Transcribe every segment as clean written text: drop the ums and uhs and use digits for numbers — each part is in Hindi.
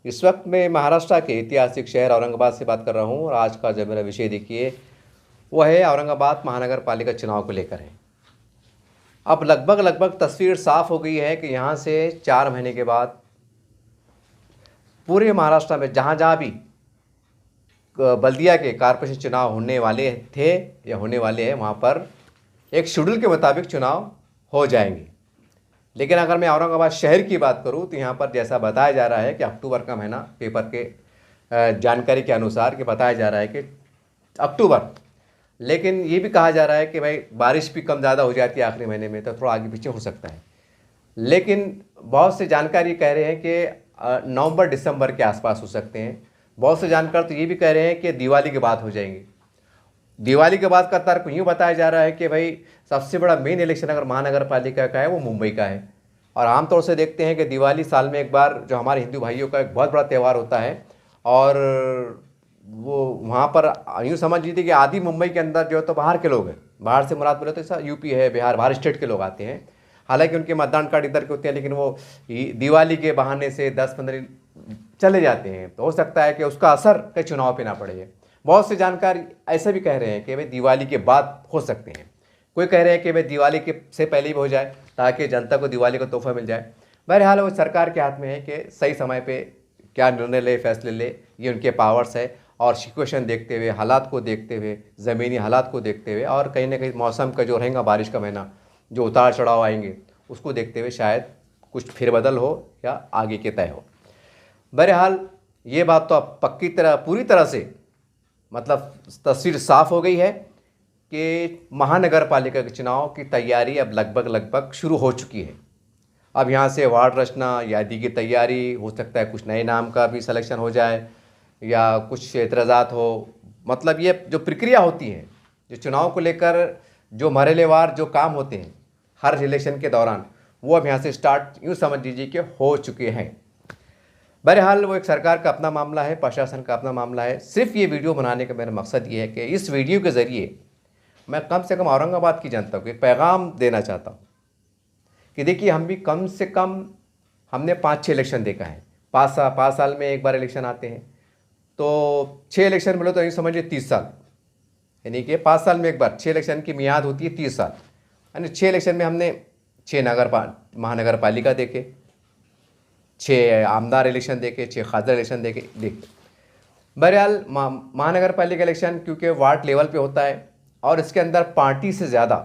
इस वक्त मैं महाराष्ट्र के ऐतिहासिक शहर औरंगाबाद से बात कर रहा हूँ और आज का जो मेरा विषय देखिए वो है औरंगाबाद महानगर पालिका चुनाव को लेकर है। अब लगभग लगभग तस्वीर साफ हो गई है कि यहाँ से 4 महीने के बाद पूरे महाराष्ट्र में जहाँ जहाँ भी बल्दिया के कारपोरेशन चुनाव होने वाले थे या होने वाले हैं वहाँ पर एक शेड्यूल के मुताबिक चुनाव हो जाएंगे। लेकिन अगर मैं औरंगाबाद शहर की बात करूं तो यहाँ पर जैसा बताया जा रहा है कि अक्टूबर का महीना, पेपर के जानकारी के अनुसार कि बताया जा रहा है कि अक्टूबर, लेकिन ये भी कहा जा रहा है कि भाई बारिश भी कम ज़्यादा हो जाती है आखिरी महीने में तो थोड़ा आगे पीछे हो सकता है। लेकिन बहुत से जानकारी कह रहे हैं कि नवंबर दिसंबर के आसपास हो सकते हैं। बहुत से जानकार तो ये भी कह रहे हैं कि दिवाली के बाद हो जाएंगे। दिवाली के बाद का तर्क यूँ बताया जा रहा है कि भाई सबसे बड़ा मेन इलेक्शन अगर महानगर पालिका का है वो मुंबई का है। और आमतौर से देखते हैं कि दिवाली साल में एक बार जो हमारे हिंदू भाइयों का एक बहुत बड़ा त्यौहार होता है और वो वहाँ पर यूँ समझ लीजिए कि आधी मुंबई के अंदर जो है तो बाहर के लोग हैं। बाहर से मुराद बोले तो ऐसा यूपी है, बिहार, बाहर स्टेट के लोग आते हैं। हालांकि उनके मतदान कार्ड इधर के होते हैं लेकिन वो दिवाली के बहाने से 10-15 दिन चले जाते हैं, तो हो सकता है कि उसका असर कई चुनाव पे ना पड़े। बहुत से जानकार ऐसा भी कह रहे हैं कि भाई दिवाली के बाद हो सकते हैं। कोई कह रहे हैं कि भाई दिवाली के से पहले भी हो जाए ताकि जनता को दिवाली का तोहफा मिल जाए। बहरहाल वो सरकार के हाथ में है कि सही समय पे क्या निर्णय ले, फैसले ले, ये उनके पावर्स है। और सिचुएशन देखते हुए, हालात को देखते हुए, ज़मीनी हालात को देखते हुए और कहीं ना कहीं मौसम का जो रहेगा, बारिश का महीना, जो उतार चढ़ाव आएंगे उसको देखते हुए शायद कुछ फेरबदल हो या आगे के तय हो। बहरहाल ये बात तो अब पक्की तरह पूरी तरह से मतलब तस्वीर साफ हो गई है कि महानगर पालिका के चुनाव की तैयारी अब लगभग लगभग शुरू हो चुकी है। अब यहाँ से वार्ड रचना, यादी की तैयारी, हो सकता है कुछ नए नाम का भी सिलेक्शन हो जाए या कुछ एतराज़ात हो। मतलब ये जो प्रक्रिया होती है, जो चुनाव को लेकर जो मरहलेवार जो काम होते हैं हर इलेक्शन के दौरान, वो अब यहाँ से स्टार्ट यूँ समझ लीजिए कि हो चुके हैं। बहरहाल वो एक सरकार का अपना मामला है, प्रशासन का अपना मामला है। सिर्फ ये वीडियो बनाने का मेरा मकसद ये है कि इस वीडियो के ज़रिए मैं कम से कम औरंगाबाद की जनता को एक पैगाम देना चाहता हूँ कि देखिए हम भी कम से कम हमने 5-6 इलेक्शन देखा है। 5 साल में एक बार इलेक्शन आते हैं, तो 6 इलेक्शन बोले तो यूँ समझिए 30 साल, यानी कि 5 साल में एक बार 6 इलेक्शन की मियाद होती है 30 साल। यानी 6 इलेक्शन में हमने 6 महानगर पालिका देखे, 6 आमदार इलेक्शन देखे, 6 खासदार इलेक्शन देखे। बहरहाल महानगर पालिका इलेक्शन क्योंकि वार्ड लेवल पे होता है और इसके अंदर पार्टी से ज़्यादा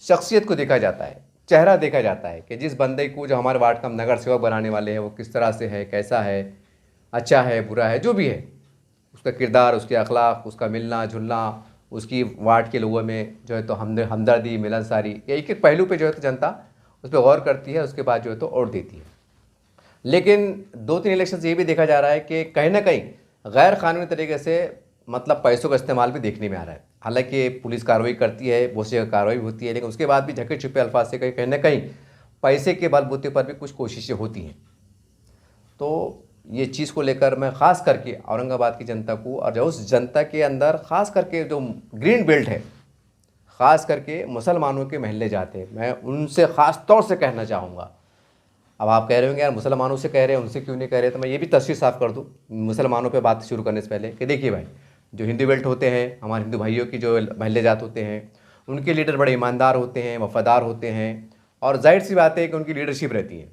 शख्सियत को देखा जाता है, चेहरा देखा जाता है कि जिस बंदे को जो हमारे वार्ड का हम नगर सेवक बनाने वाले हैं वो किस तरह से है, कैसा है, अच्छा है, बुरा है, जो भी है, उसका किरदार, उसके अखलाक, उसका मिलना जुलना, उसकी वार्ड के लोगों में जो है तो हमदर्दी, मिलनसारी, ये एक एक पहलू पे जो है तो जनता उस पर गौर करती है, उसके बाद जो है तो वोट देती है। लेकिन 2-3 इलेक्शन से ये भी देखा जा रहा है कि कहीं ना कहीं गैर कानूनी तरीके से मतलब पैसों का इस्तेमाल भी देखने में आ रहा है। हालांकि पुलिस कार्रवाई करती है, बहुत सी कार्रवाई होती है, लेकिन उसके बाद भी झके छुपे अल्फाज से कहीं ना कहीं पैसे के बलबूते पर भी कुछ कोशिशें होती हैं। तो ये चीज़ को लेकर मैं ख़ास करके औरंगाबाद की जनता को और जो उस जनता के अंदर ख़ास करके जो ग्रीन बेल्ट है, ख़ास करके मुसलमानों के महल्ले जाते हैं, मैं उनसे ख़ास तौर से कहना चाहूँगा। अब आप कह रहे होंगे यार मुसलमानों से कह रहे हैं, उनसे क्यों नहीं कह रहे, तो मैं ये भी तस्वीर साफ़ कर दूँ मुसलमानों पे बात शुरू करने से पहले कि देखिए भाई, जो हिंदू बेल्ट होते हैं, हमारे हिंदू भाइयों की जो महल्ले जात होते हैं, उनके लीडर बड़े ईमानदार होते हैं, वफ़ादार होते हैं और जाहिर सी बात है कि उनकी लीडरशिप रहती है।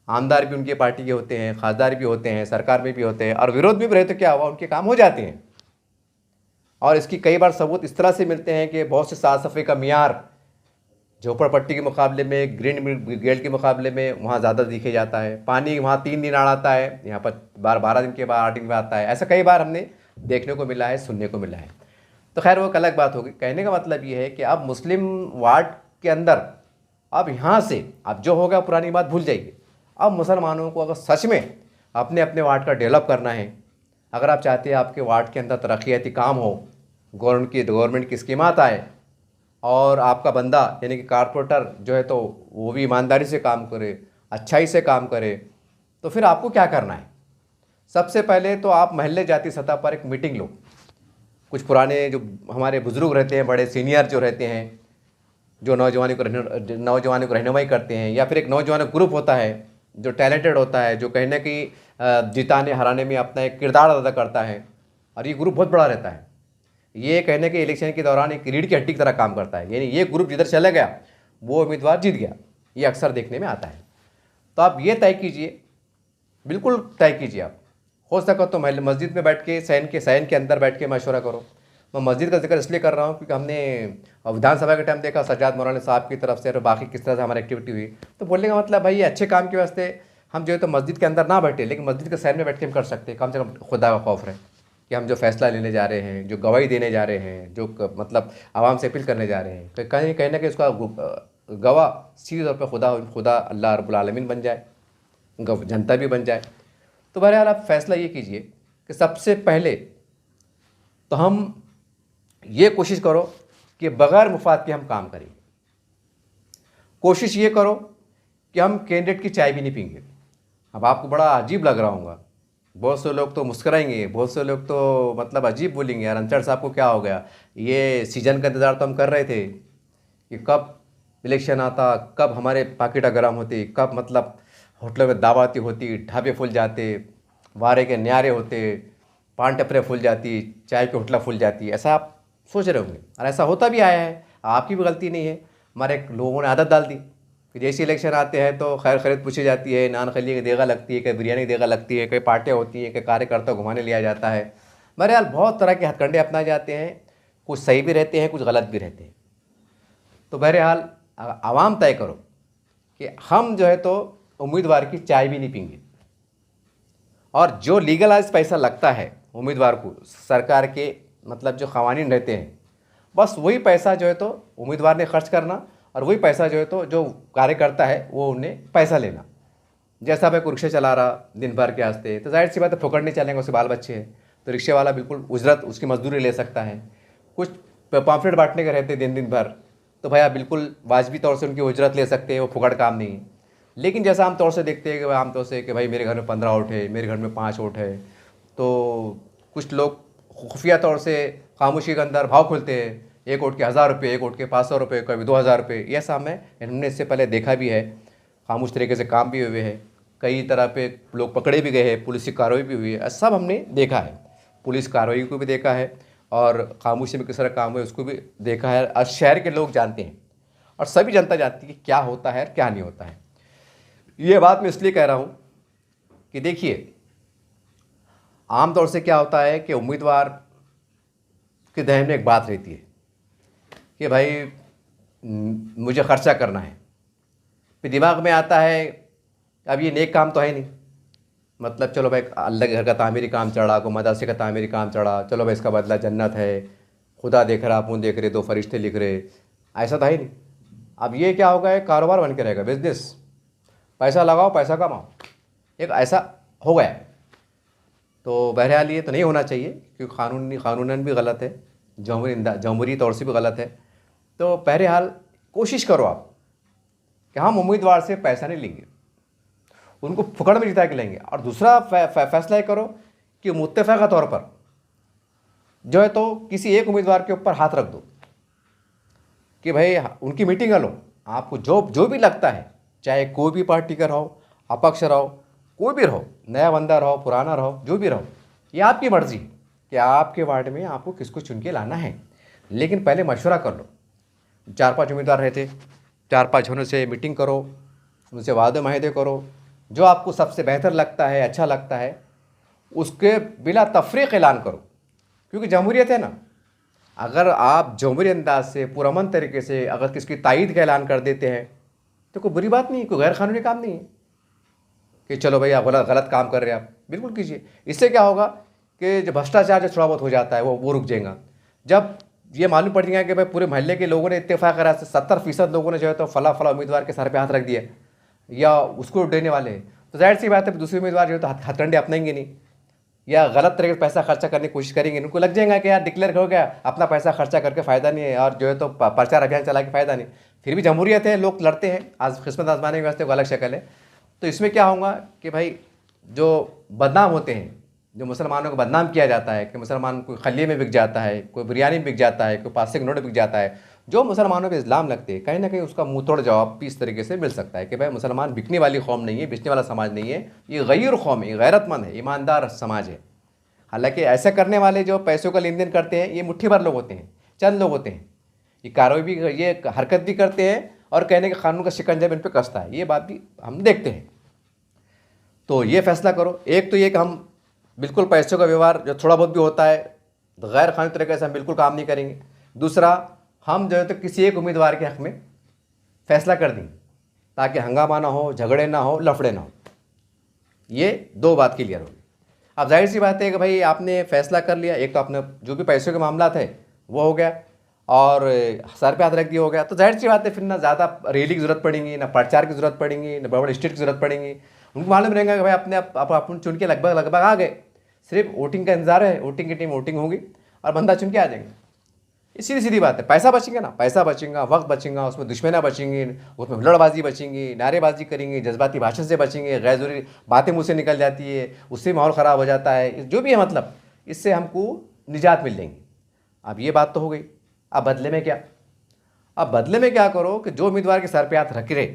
आमदार भी उनकी पार्टी के होते हैं, खासदार भी होते हैं, सरकार में भी होते हैं और विरोध में भी रहे तो क्या हुआ, उनके काम हो जाते हैं। और इसकी कई बार सबूत इस तरह से मिलते हैं कि बहुत से साफ़ सफाई का मियार झोपड़पट्टी के मुकाबले में, ग्रीन बेल्ट के मुकाबले में वहाँ ज़्यादा दिखे जाता है। पानी वहाँ 3 दिन आता है, यहाँ पर 12 दिन के बाद 8 दिन में आता है। ऐसा कई बार हमने देखने को मिला है, सुनने को मिला है। तो खैर वो एक अलग बात होगी। कहने का मतलब ये है कि अब मुस्लिम वार्ड के अंदर अब यहाँ से अब जो होगा पुरानी बात भूल जाइए। अब मुसलमानों को अगर सच में अपने अपने वार्ड का डेवलप करना है, अगर आप चाहते हैं आपके वार्ड के अंदर तरक्याती काम हो, गवर्नमेंट की स्कीमात आए और आपका बंदा यानी कि कारपोरेटर जो है तो वो भी ईमानदारी से काम करे, अच्छाई से काम करे, तो फिर आपको क्या करना है? सबसे पहले तो आप महल्ले जाती सतह पर एक मीटिंग लो। कुछ पुराने जो हमारे बुज़ुर्ग रहते हैं, बड़े सीनियर जो रहते हैं, जो नौजवानों को रहनुमाई करते हैं, या फिर एक नौजवान ग्रुप होता है जो टैलेंटेड होता है, जो कहीं ना कहीं जिताने हराने में अपना एक किरदार अदा करता है, और ये ग्रुप बहुत बड़ा रहता है। ये कहने के इलेक्शन के दौरान एक रीढ़ की हड्डी की तरह काम करता है, यानी ये ग्रुप जिधर चला गया वो उम्मीदवार जीत गया, ये अक्सर देखने में आता है। तो आप ये तय कीजिए, बिल्कुल तय कीजिए, आप हो सका तो मस्जिद में बैठ के सैन के अंदर बैठ के मशवरा करो। मैं मस्जिद का जिक्र इसलिए कर रहा हूँ क्योंकि हमने विधानसभा के टाइम देखा सज्जाद मौलाना साहब की तरफ से और बाकी किस तरह से हमारी एक्टिविटी हुई। तो बोलने का मतलब भाई ये अच्छे काम के वास्ते हम जो है तो मस्जिद के अंदर ना बैठे, लेकिन मस्जिद के सैन में बैठ के हम कर सकते हैं। कम से कम खुदा का खौफ रहे कि हम जो फैसला लेने जा रहे हैं, जो गवाही देने जा रहे हैं, जो मतलब आवाम से अपील करने जा रहे हैं, कहीं ना कहीं उसका गवाह सीधे तौर पर खुदा अल्लाह रब्बुल आलमीन बन जाए, जनता भी बन जाए। तो बहरहाल आप फैसला ये कीजिए कि सबसे पहले तो हम ये कोशिश करो कि बग़ैर मुफाद के हम काम करें। कोशिश ये करो कि हम कैंडिडेट की चाय भी नहीं पीएंगे। अब आपको बड़ा अजीब लग रहा होगा, बहुत से लोग तो मुस्कराएंगे, बहुत से लोग तो मतलब अजीब बोलेंगे, यार अंसार साहब को क्या हो गया, ये सीजन का इंतज़ार तो हम कर रहे थे कि कब इलेक्शन आता, कब हमारे पाकिटा गरम होती, कब मतलब होटलों में दावती होती, ढाबे फुल जाते, वारे के न्यारे होते, पान टपरे फुल जाती, चाय की होटला फुल जाती। ऐसा आप सोच रहे होंगे और ऐसा होता भी आया है, आपकी भी गलती नहीं है। हमारे लोगों ने आदत डाल दी कि जैसे इलेक्शन आते हैं तो खैर खरीद पूछी जाती है, नान खली की देगा लगती है, कहीं बिरयानी की देगा लगती है, कहीं पार्टियाँ होती हैं, कहीं कार्यकर्ता घुमाने लिया जाता है। बहरहाल बहुत तरह के हथकंडे अपनाए जाते हैं, कुछ सही भी रहते हैं, कुछ गलत भी रहते हैं। तो बहरहाल आवाम तय करो कि हम जो है तो उम्मीदवार की चाय भी नहीं पीएंगे, और जो लीगलाइज पैसा लगता है उम्मीदवार को सरकार के मतलब जो क़वानीन रहते हैं, बस वही पैसा जो है तो उम्मीदवार ने खर्च करना, और वही पैसा जो है तो जो कार्यकर्ता है वो उन्हें पैसा लेना। जैसा भाई रिक्शा चला रहा दिन भर के वास्ते, तो जाहिर सी बात है फुकड़ नहीं चलेंगे, उसके बाल बच्चे हैं, तो रिक्शे वाला बिल्कुल उजरत उसकी मजदूरी ले सकता है। कुछ पॉम्फलेट बांटने के रहते दिन भर, तो भैया बिल्कुल वाजबी तौर से उनकी उजरत ले सकते हैं, वो फुकड़ काम नहीं है। लेकिन जैसा आम तौर से देखते हैं कि आम तौर से कि भाई मेरे घर में 15 वोट है, मेरे घर में 5 वोट है, तो कुछ लोग खुफिया तौर से खामोशी के अंदर भाव खुलते हैं, एक वोट के 1000 रुपये, एक वोट के 500 रुपये, कभी 2000 रुपये। ये सब हमें इन्होंने इससे पहले देखा भी है, खामोश तरीके से काम भी हुए हैं, कई तरह पे लोग पकड़े भी गए हैं, पुलिस की कार्रवाई भी हुई है, सब हमने देखा है। पुलिस कार्रवाई को भी देखा है और खामोशी में किस तरह काम हुए उसको भी देखा है। और शहर के लोग जानते हैं और सभी जनता जानती है कि क्या होता है क्या नहीं होता है। ये बात मैं इसलिए कह रहा हूँ कि देखिए आमतौर से क्या होता है कि उम्मीदवार के जहन में एक बात रहती है कि भाई मुझे खर्चा करना है, फिर दिमाग में आता है अब ये नेक काम तो है नहीं, मतलब चलो भाई अल्लाह के घर का तामीरी काम चढ़ा, को मदरसे का तामीरी काम चढ़ा, चलो भाई इसका बदला जन्नत है, खुदा देख रहा, अपन देख रहे, 2 फरिश्ते लिख रहे, ऐसा तो है नहीं। अब ये क्या होगा, एक कारोबार बन के रहेगा, बिजनेस, पैसा लगाओ पैसा कमाओ, एक ऐसा हो गया। तो बहरहाल ये तो नहीं होना चाहिए क्योंकि कानूनन भी गलत है, जमहूरी तौर से भी गलत है। तो बहरहाल कोशिश करो आप कि हम उम्मीदवार से पैसा नहीं लेंगे, उनको फुकड़ में जिता के लेंगे। और दूसरा फैसला ये करो कि मुत्तफ़क़ा तौर पर जो है तो किसी एक उम्मीदवार के ऊपर हाथ रख दो कि भाई उनकी मीटिंग लो, आपको जो भी लगता है, चाहे कोई भी पार्टी का रहो, अपक्ष रहो, कोई भी रहो, नया बंदा रहो, पुराना रहो, जो भी रहो, ये आपकी मर्ज़ी कि आपके वार्ड में आपको किसको चुन के लाना है। लेकिन पहले मशवरा कर लो। 4-5 उम्मीदवार रहते, 4-5 होने से मीटिंग करो, उनसे वादे माहिदे करो, जो आपको सबसे बेहतर लगता है, अच्छा लगता है, उसके बिला तफरीक ऐलान करो। क्योंकि जमहूरियत है ना, अगर आप जमहूरी अंदाज से पुरअमन तरीके से अगर किसकी तायद का ऐलान कर देते हैं तो कोई बुरी बात नहीं, कोई गैर कानूनी काम नहीं है कि चलो भाई आप गलत काम कर रहे हैं, आप बिल्कुल कीजिए। इससे क्या होगा कि जो भ्रष्टाचार जो थोड़ा बहुत हो जाता है वो रुक जाएगा। जब ये मालूम पड़ जाएगा कि भाई पूरे मोहल्ले के लोगों ने इत्तेफाक करा, 70% लोगों ने जो है तो फला उम्मीदवार के सर पे हाथ रख दिया या उसको देने वाले हैं, तो जाहिर सी बात है दूसरे उम्मीदवार जो है तो हथकंडे अपनाएंगे नहीं या गलत तरीके से पैसा खर्चा करने की कोशिश करेंगे। उनको लग जाएगा कि यार डिक्लेयर हो गया, अपना पैसा खर्चा करके फ़ायदा नहीं है और जो है तो प्रचार अभियान चला के फ़ायदा नहीं। फिर भी जमहूरियत है, लोग लड़ते हैं, आज किस्मत आजमाने के वास्ते अलग शक्ल है। तो इसमें क्या होगा कि भाई जो बदनाम होते हैं, जो मुसलमानों को बदनाम किया जाता है कि मुसलमान कोई खलिए में बिक जाता है, कोई बिरयानी में बिक जाता है, कोई 5 नोट बिक जाता है, जो मुसलमानों पे इस्लाम लगते हैं कहीं ना कहीं उसका मुंह तोड़ जवाब भी इस तरीके से मिल सकता है कि भाई मुसलमान बिकने वाली कौम नहीं है, बिकने वाला समाज नहीं है, ये गैर कौम है, गैरतमंद है, ईमानदार समाज है। हालांकि ऐसा करने वाले जो पैसों का लेन देन करते हैं ये मुट्ठी भर लोग होते हैं, चंद लोग होते हैं। ये कार्रवाई भी, ये हरकत भी करते हैं और कहने के कानून का शिकंजा भी इन पर कसता है, ये बात भी हम देखते हैं। तो ये फैसला करो, एक तो ये कि हम बिल्कुल पैसों का व्यवहार जो थोड़ा बहुत भी होता है गैर कानूनी तरीके से हम बिल्कुल काम नहीं करेंगे। दूसरा, हम जो है तो किसी एक उम्मीदवार के हक़ में फ़ैसला कर देंगे ताकि हंगामा ना हो, झगड़े ना हो, लफड़े ना हो। ये दो बात क्लियर होगी। अब जाहिर सी बात है कि भाई आपने फ़ैसला कर लिया, एक तो आपने जो भी पैसों के मामला थे वो हो गया और सर पे हाथ रख दिया हो गया, तो जाहिर सी बात है फिर ना ज़्यादा रैली की ज़रूरत पड़ेगी, ना प्रचार की ज़रूरत पड़ेगी, ना बड़े बड़े स्टेट की ज़रूरत पड़ेगी। उनको मालूम रहेगा कि भाई अपने अपन चुन के लगभग आ गए, सिर्फ वोटिंग का इंतजार है, वोटिंग की टीम वोटिंग होगी और बंदा चुन के आ जाएंगे। सीधी सीधी बात है, पैसा बचेंगे ना, पैसा बचेगा, वक्त बचेगा, उसमें दुश्मनियाँ बचेंगी, उसमें हुल्लड़बाजी बचेंगी, नारेबाजी करेंगे, जज्बाती भाषण से बचेंगे, गैर ज़रूरी बातें मुँह से निकल जाती है, उससे माहौल ख़राब हो जाता है, जो भी है मतलब इससे हमको निजात मिल जाएंगी। अब ये बात तो हो गई। अब बदले में क्या? अब बदले में क्या करो कि जो उम्मीदवार के सर पे हाथ रख रहे,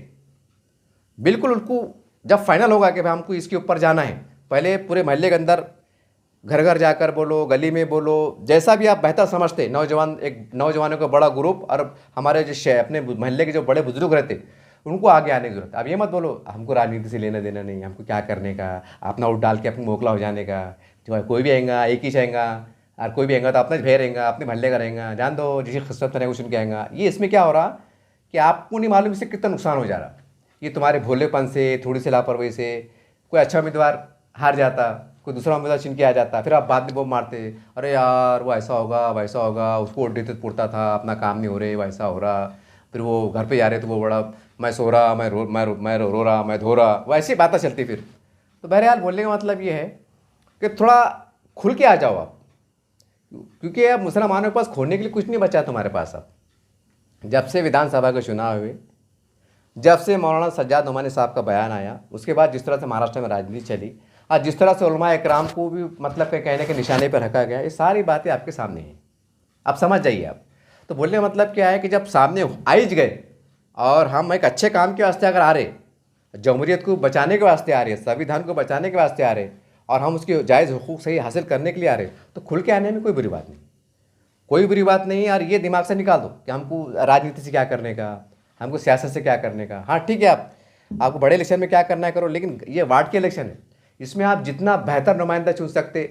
बिल्कुल उनको जब फाइनल होगा कि भाई हमको इसके ऊपर जाना है, पहले पूरे मोहल्ले के अंदर घर घर जाकर बोलो, गली में बोलो, जैसा भी आप बेहतर समझते, नौजवानों का बड़ा ग्रुप और हमारे जो अपने मोहल्ले के जो बड़े बुजुर्ग रहते उनको आगे आने की जरूरत है। अब ये मत बोलो हमको राजनीति से लेना देना नहीं, हमको क्या करने का, अपना वोट डाल के अपनी मोकला हो जाने का, जो कोई भी आएगा एक ही चाहेगा और कोई भी आएगा तो अपना भय रहेगा, अपने मोहल्ले का रहेगा, जान दो जिसे खिस्मत रहेगा सुन के आएगा। ये इसमें क्या हो रहा कि आपको नहीं मालूम इससे कितना नुकसान हो जा रहा। ये तुम्हारे भोलेपन से, थोड़ी सी लापरवाही से कोई अच्छा उम्मीदवार हार जाता, कोई दूसरा उम्मीदवार चुन के आ जाता, फिर आप बाद में वो मारते, अरे यार वो ऐसा होगा वैसा होगा, उसको वोट देते पुरता था, अपना काम नहीं हो रहे, वैसा हो रहा, फिर वो घर पे जा रहे तो वो बड़ा मैं सो रहा, मैं रो रहा, मैं धो रहा, वो ऐसी बातें चलती फिर। तो बहरहाल बोलने का मतलब ये है कि थोड़ा खुल के आ जाओ आप, क्योंकि अब मुसलमानों के पास खोने के लिए कुछ नहीं बचा तुम्हारे पास। अब जब से विधानसभा के चुनाव हुए, जब से मौलाना सज्जाद नोमानी साहब का बयान आया, उसके बाद जिस तरह से महाराष्ट्र में राजनीति चली और जिस तरह से उलमा इकराम को भी मतलब के कहने के निशाने पर रखा गया, ये सारी बातें आपके सामने हैं, आप समझ जाइए आप। तो बोलने का मतलब क्या है कि जब सामने आइज गए और हम एक अच्छे काम के वास्ते अगर आ रहे, जमहूरियत को बचाने के वास्ते आ रहे, संविधान को बचाने के वास्ते आ रहे और हम उसके जायज़ हुकूक सही हासिल करने के लिए आ रहे, तो खुल के आने में कोई बुरी बात नहीं, कोई बुरी बात नहीं। यार ये दिमाग से निकाल दो कि हमको राजनीति से क्या करने का, हमको सियासत से क्या करने का। हाँ ठीक है, आपको बड़े इलेक्शन में क्या करना है करो, लेकिन ये वार्ड के इलेक्शन है, इसमें आप जितना बेहतर नुमाइंदा चुन सकते,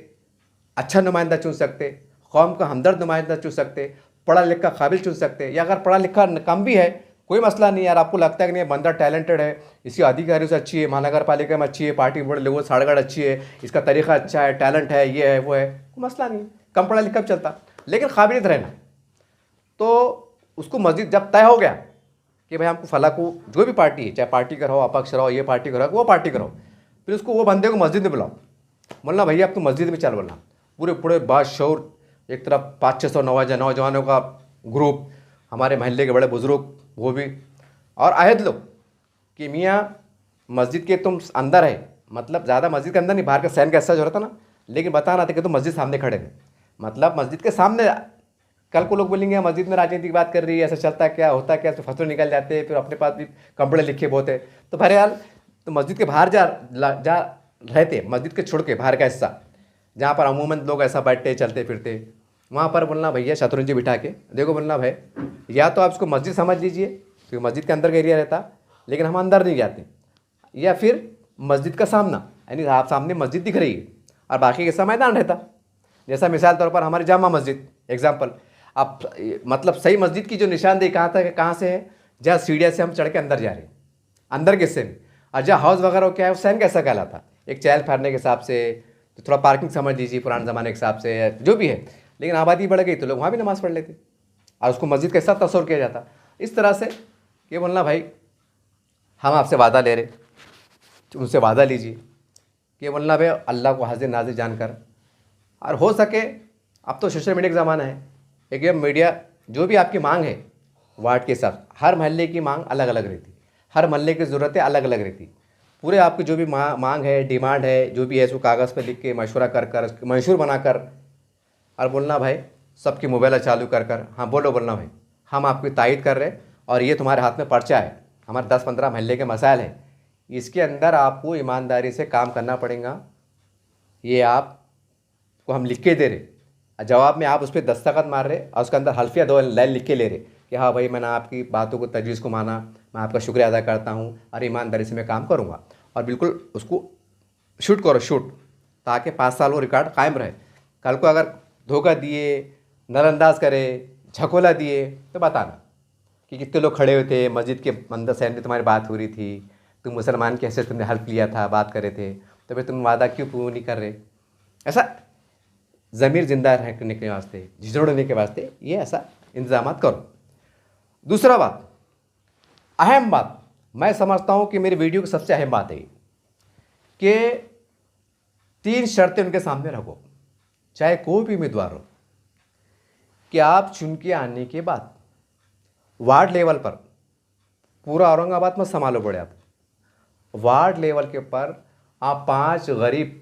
अच्छा नुमाइंदा चुन सकते, कौम का हमदर्द नुमाइंदा चुन सकते, पढ़ा लिखा काबिल चुन सकते, या अगर पढ़ा लिखा कम भी है कोई मसला नहीं, यार आपको लगता है कि नहीं बंदा टैलेंटेड है, इसकी अधिकारियों से अच्छी है, महानगर पालिका में अच्छी है, पार्टी में बड़े लोगों से साड़गढ़ अच्छी है, इसका तरीका अच्छा है, टैलेंट है, ये है वो है, कोई मसला नहीं, कम पढ़ा लिखा भी चलता, लेकिन काबिलियत रहना। तो उसको मस्जिद जब तय हो गया कि भाई हमको फला को, जो भी पार्टी है, चाहे पार्टी कराओ, अपक्ष रहो, ये पार्टी कराओ, वो पार्टी कराओ, फिर उसको वो बंदे को मस्जिद में बुलाओ, बोलना भैया अब तो मस्जिद में चल, बोलना पूरे बादशौर, एक तरफ 500-600 नौजवानों का ग्रुप, हमारे महल्ले के बड़े बुजुर्ग वो भी, और अहद लो कि मियाँ मस्जिद के तुम अंदर है, मतलब ज़्यादा मस्जिद के अंदर नहीं, बाहर का सैन का हिस्सा जो रहता ना, लेकिन बताना था कि तुम मस्जिद सामने खड़े थे, मतलब मस्जिद के सामने। कल को लोग बोलेंगे मस्जिद में राजनीति की बात कर रही है, ऐसा चलता क्या होता क्या, तो फसलों निकल जाते हैं, फिर अपने पास भी कपड़े लिखे बहुत है। तो बहरहाल तो मस्जिद के बाहर जा रहते, मस्जिद के छोड़ के बाहर का हिस्सा जहाँ पर अमूमन लोग ऐसा बैठते चलते फिरते, वहाँ पर बोलना भैया शतरंजी बिठा के देखो, बोलना भाई या तो आप इसको मस्जिद समझ लीजिए क्योंकि मस्जिद के अंदर का एरिया रहता, लेकिन हम अंदर नहीं जाते, या फिर मस्जिद का सामना, यानी आप सामने मस्जिद दिख रही है और बाकी का मैदान रहता। जैसा मिसाल तौर पर हमारी जामा मस्जिद एग्जाम्पल, आप मतलब सही मस्जिद की जो निशानदेही कहाँ तक है, कहाँ से है, जहाँ सीढ़िया से हम चढ़ के अंदर जा रहे हैं, अंदर के हिस्से में, और जहाँ हाउस वगैरह क्या है वो सैन कैसा कहलाता, एक चहल फैलने के हिसाब से, तो थोड़ा पार्किंग समझ लीजिए पुराने ज़माने के हिसाब से, जो भी है। लेकिन आबादी बढ़ गई तो लोग वहाँ भी नमाज़ पढ़ लेते और उसको मस्जिद के साथ तस्वर किया जाता। इस तरह से ये बोलना भाई हम आपसे वादा ले रहे, उनसे वादा लीजिए कि बोलना भाई अल्लाह को हाजिर नाजिर जानकर, और हो सके अब तो सोशल मीडिया का ज़माना है, एक ये मीडिया जो भी आपकी मांग है वार्ड के साथ, हर मोहल्ले की मांग अलग अलग रहती, हर मोहल्ले की ज़रूरतें अलग अलग रहती, पूरे आपकी जो भी मांग है, डिमांड है, जो भी है उसको कागज़ पर लिख के मशवरा कर मंशूर बनाकर, और बोलना भाई सबकी मोबाइल चालू कर हाँ बोलो, बोलना भाई हम आपकी तायद कर रहे हैं और ये तुम्हारे हाथ में पर्चा है, हमारे 10-15 महल्ले के मसाइल हैं, इसके अंदर आपको ईमानदारी से काम करना पड़ेगा। ये आपको हम लिख के दे रहे, जवाब में आप उस पर दस्तखत मार रहे और उसके अंदर हल्फिया 2 लाइन लिख के ले रहे कि हाँ भाई मैंने आपकी बातों को तजवीज़ को माना, मैं आपका शुक्रिया अदा करता हूँ और ईमानदारी से मैं काम करूँगा। और बिल्कुल उसको शूट करो, शूट, ताकि 5 साल वो रिकॉर्ड कायम रहे। कल को अगर धोखा दिए, नज़रअंदाज करे, झकोला दिए तो बताना कि कितने लोग खड़े हुए थे मस्जिद के अंदर सहन में, तुम्हारी बात हो रही थी, तुम मुसलमान की हैसियत तुमने हल्फ लिया था, बात कर रहे थे, तो फिर तुम वादा क्यों पूरा नहीं कर रहे। ऐसा ज़मीर ज़िंदा रखने के वास्ते, झिझोड़ने के वास्ते ये ऐसा इंतज़ाम करो। दूसरा बात, अहम बात, मैं समझता हूँ कि मेरी वीडियो की सबसे अहम बात है कि 3 शर्तें उनके सामने रखो, चाहे कोई भी उम्मीदवार हो, कि आप चुन के आने के बाद वार्ड लेवल पर, पूरा औरंगाबाद में संभालो पड़े आप, वार्ड लेवल के ऊपर आप 5 गरीब